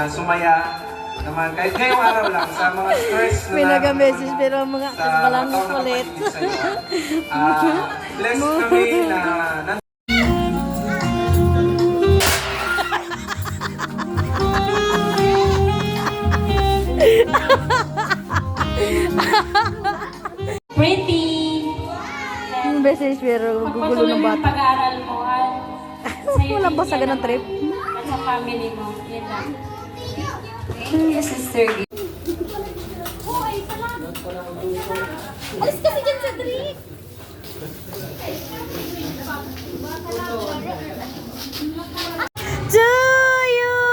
na sumaya naman kahit ngayong araw lang sa mga stress na may naga-message pero mga kasbalang kulit. Blessed kami na Pretty! Yung message pero gugulo ng bata. Pag-aaral mo at sa'yo Walang ba sa din yan ganang trip? At sa family mo. Yan lang. Thank you, Sister G. Alis kasi dyan sa drink! To you!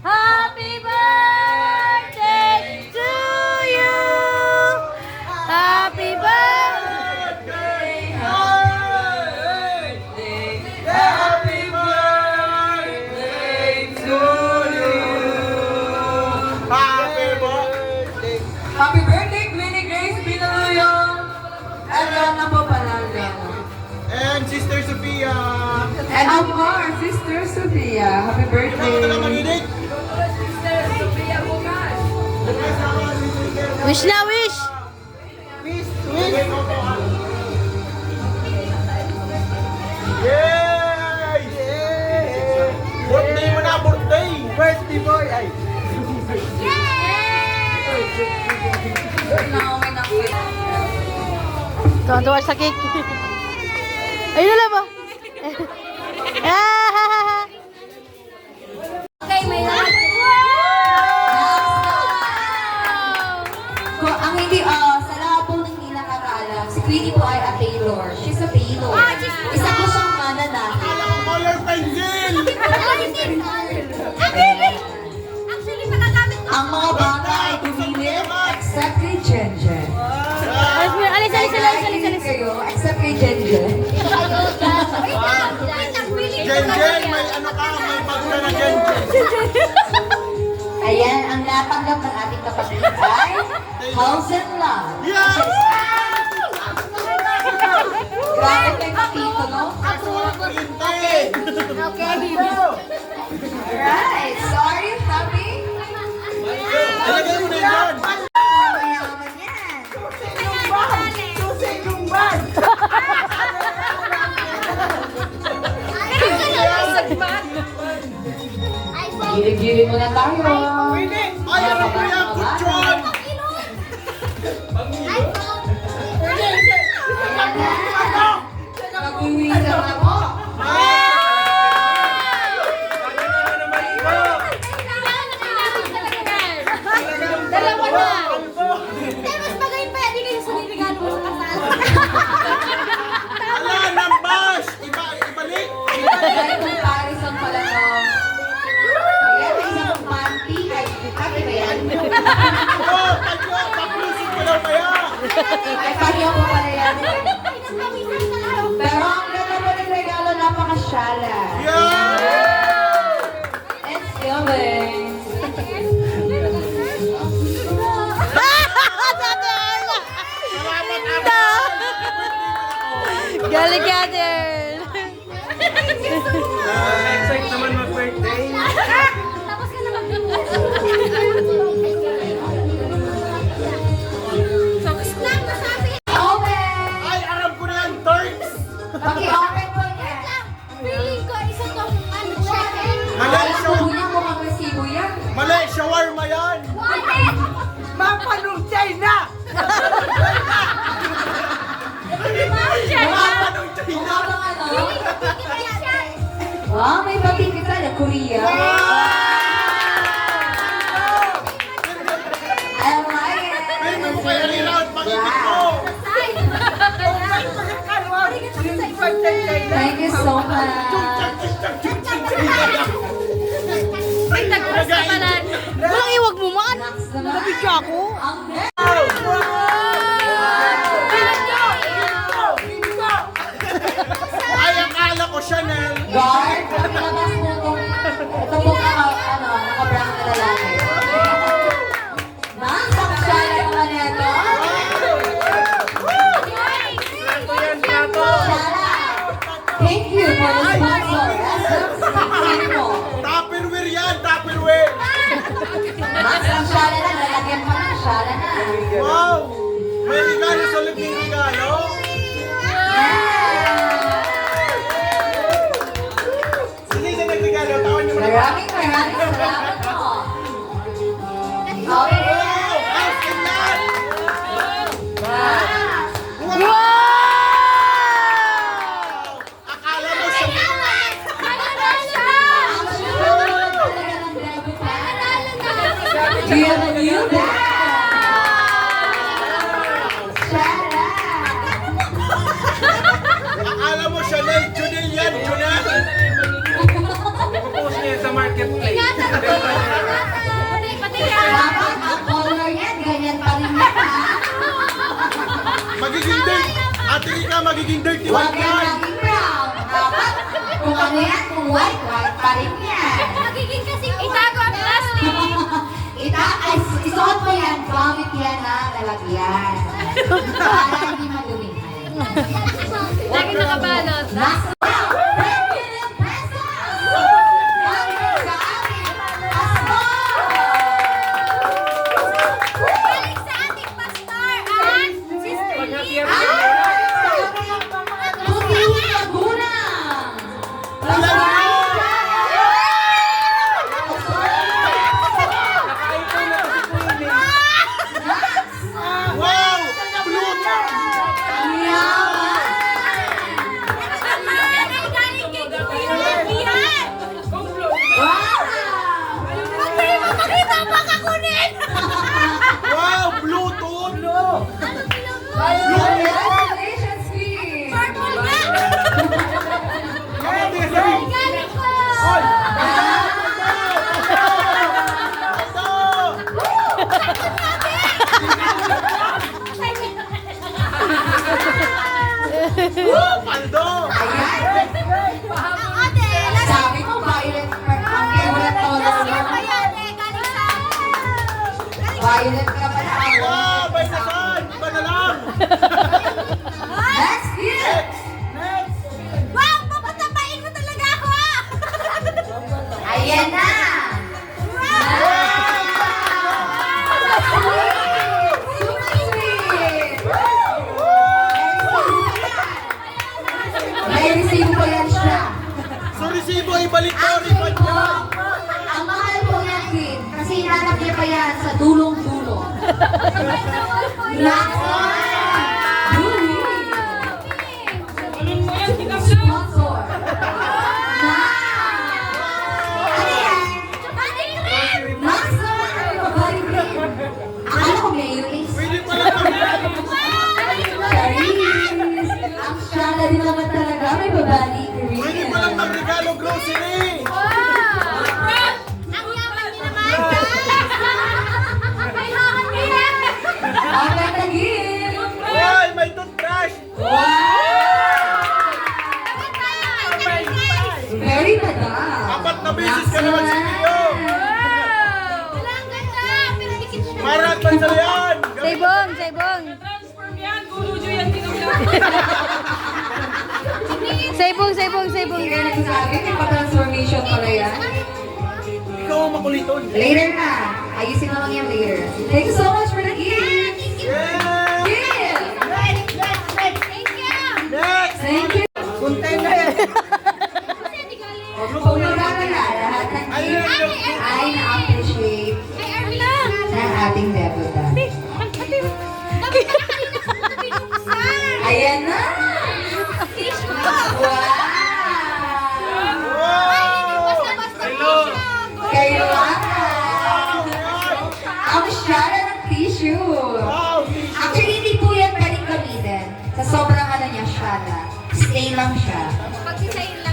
Happy birthday to you! Happy birthday! Happy birthday to you. Happy birthday. Happy birthday, Queenie Grace Pinaluyong! And Rana po Palaga. And Sister Sophia. And of course, Sister Sophia. Happy birthday. Wish na wish! Yay! Birthday mo na, birthday! Birthday boy! Ay! Tuwan-tuwa sa cake. Ayun na ba? Okay, may lahat. Ang hindi, sa lahat po ng hindi nakakaalam, si Queenie po ay a Taylor. She's a Taylor. Isa po siyang mananaki. Color pencil! Actually, magagamit ko. Ang mga bata ay tumilip, except kay Jenjen. Alis. Kayo, except kay Jenjen. Jen, may ano ka, may pagka na Jen. Ayan, ang natanggap ng ating kapatid ay House and Love. Yeah! Grabe kay Kapito, no? Hintay! Alright, so are you happy? Talagay mo na yun! Mayaman yan. Gilig-gilig muna tayo. Ay, ano ko yan? Kutsyon! Mag-uwi na ako. Dalawa na. Mas magaling pa yan. Hindi kayo sa regalo mo sa kasal. Ala, nambas! Ibalik! Ay, comparison pala to. Ayan, may isang panty. Ay, happy ba yan? Oh, pag-usip ko lang kaya! Ay, panyo ko pala yan. Pero ang ganda mo ng regalo, napakasyala. Yeah! It's feeling. Galing ka din! Excited naman mag-birthday. Tapos ka na Open! Ay, alam ko na yan, Turks! Paki-open mo niya. Feeling ko, isa tong ano, chicken. Mali, Resibo niya, mukhang resibo yan. mali, shawarma yan! Mapanong China! Mapanong China! Mukha bang ano? Wow, may pati kita na Korea. I like it. May mag-fairy round, pag-ibig mo! Thank you so much. Walang iwag mo man! Next naman. Nabigyo ako! Ang Ay, akala ko Chanel! guard, palabas mo itong naka-brown na lalaki. Saksyala naman ito. Thank you for the sponsor. SM Sino. Tupperware yan, Tupperware! Shara! Akala mo siya na Junel yan, Junel! Post niya sa marketplace. Pati yan. Dapat ang color yan, ganyan pa rin yan, ha? Magiging dirty! Ate Rika, magiging dirty Huwag white yan yan! maging brown. Dapat, kung ano yan, kung white, white pa rin yan. Magiging kasing itago ang plastic. Isuot mo yan, gamit yan na lalagyan. Para hindi madumihan. Lagi nakabalot. Nasa 10 million pesos! Galing sa ating pastor! Galing sa ating pastor at Sister Lee. Sa ating butihing magulang! Nakaipon na to si Queenie. Wow! Bluetooth! Yaman! Ay, galing kay Kuya yan. Wow! Huwag kayo mapakita ang makakunin. Wow! Bluetooth! Congratulations, Queen! Purple nga. Ate Rika! Galing ko. Hoy! Paldo! Ayan! Ang ate, last Sabi ko, violet ang favorite color year mo. pa yan eh. Galing sa... Violet ka pala ako. Wow! May nasan! Iba na lang! Next year! Wow, papatapain mo talaga ako ah. Ayan na! Super sweet! May resibo pa yan siya. So resibo, ibalik mo! Actually Refund po, niya! ang mahal po yan, Queen. Kasi hinanap niya pa yan sa dulong-dulo. Nako! Sponsor. Ano yan? Maxon! Akala ko mayonnaise. Pwede pala kami! Charis! Ang syala din naman talaga. May babali. Pwede palang magregalo grocery! Ang yaman niyo naman. May hahan niya. Ang nagtagin! Hoy! May toothbrush! Very ganda. 4 na beses ka naman sa video! Walang ganda. Pinadikit mo na. Marat man sa yan! Saybong, saybong. Saybong, saybong, saybong. Hindi ka nagsasabi, may pa-transformation pala yan. Ikaw ang makuliton! Later na. Ayusin mo lang yan later. Thank you so much for the gift. Yeah! Gift! Thank you. Next! Thank you. Kung nagkakala, lahat ng gift ay na-appreciate Ay, Arla. ng ating debutant. Dapat na kanina ko ito binuksan. Ayan na! Tissue. Wow! Basta-basta tissue. Kayo ang syara ng tissue. Wow! Actually, hindi po yan pwedeng gamitin. Sa sobrang ano niya, syara. Stay lang siya. Pagsisayin lang.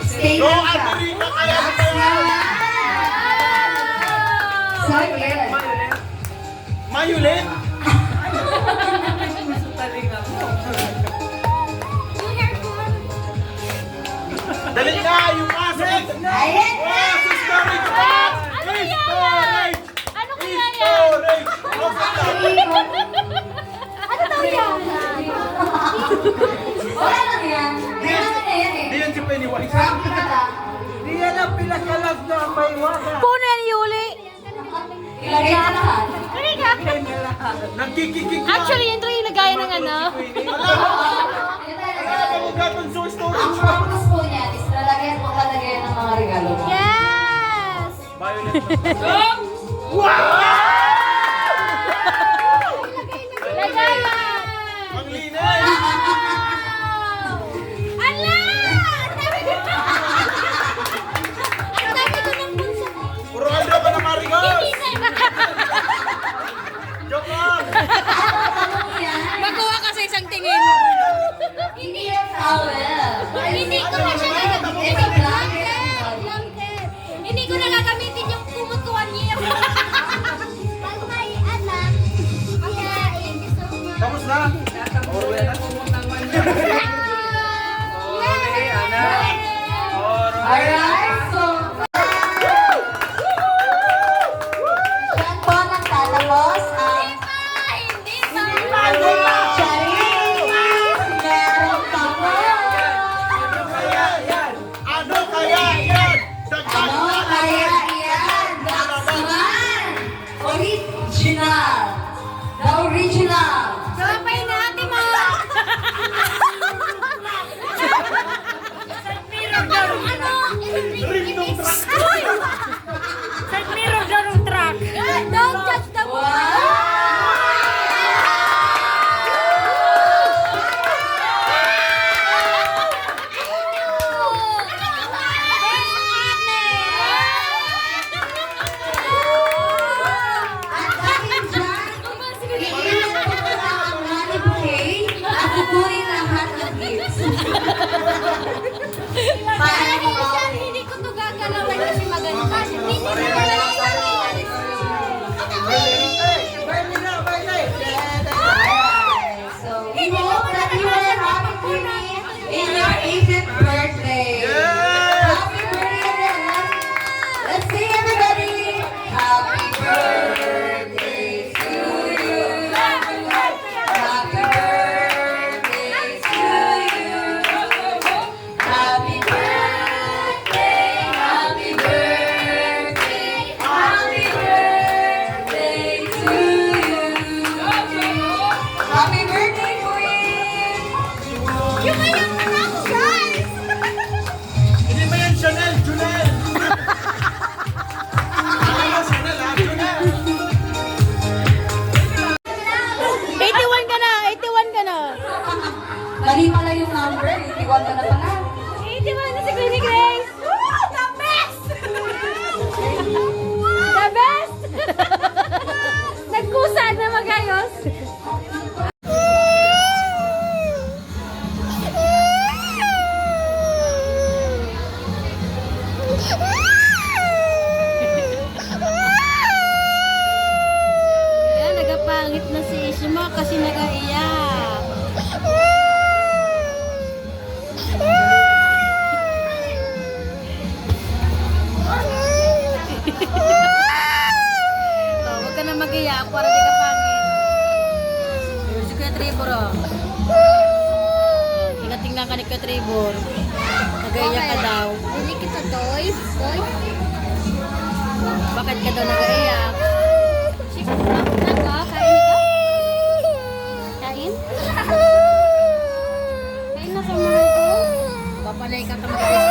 Stay Go, lang siya. Ate Rika! Kaya mo ba yan? So, yun. Mayulit! Yung hair ko. Dali na! Yung asset! Ayan na! Wow! Sa storage box! Ano Hey, yan? storage! Ano Hey, kaya yan? storage! Okay na. Ano daw yan? Wala lang yan. Kaya naman na yan eh. Di yan si Pennywise. Trump ka lang. Puno yan, Yuli. Ilagay na lahat. Nagkikikik na. Actually, yan yung lagayan ng ano. Alam mo gatong so Ang storage. purpose po niyan is lalagyan po lalagyan ng mga regalo mo. Yes! Violet. Lagayan! Ang linay! Ala! Ang dami ko ng bunso. Puro Aldo ka na marigold! Hindi na. Joke lang! Ano yan? na. Uli, anak. Alright, so... Yan po nagtatapos ang... Charis! Meron pa po! Kaya yan. Ano kaya yan? Ano kaya yan? That's one! Original! The original! Sabay natin mga. Don't touch the At dahil dyan, iilan po na ang money bouquet at kukunin lahat ng gifts. Para ni Mami. Hindi ko to gagalawin kasi maganda. Hindi ko gagalawin. So, we hope that you are happy Queenie, in your 80th birthday. Happy birthday! Let's sing everybody! Happy birthday to you! Happy birthday to you! Happy birthday! Happy birthday! Happy birthday to you! Happy birthday, Queen! Yung ngayon na ako, guys! Hindi ba yan Chanel? Junel! Ano Chanel ha? Junel! 81 ka na! 81 ka na! Mali pala yung number, iwan ka na pala. 81 na si Queenie Grace! Woo! The best! The best! Nagkusa na magayos. Kaya nagapangit na si Ishma kasi nagaiyak. Oh, huwag ka na mag-iyak para di ka pangit. Si Kuya Trevor, oh. Tingnan ka ni Kuya Trevor. Nag-iyak ka daw. Hindi kita toys. Bakit ka daw nag-iyak? Kain ka? Kain? Kain na sa mga ito. Papanay ka ka mag-iyak.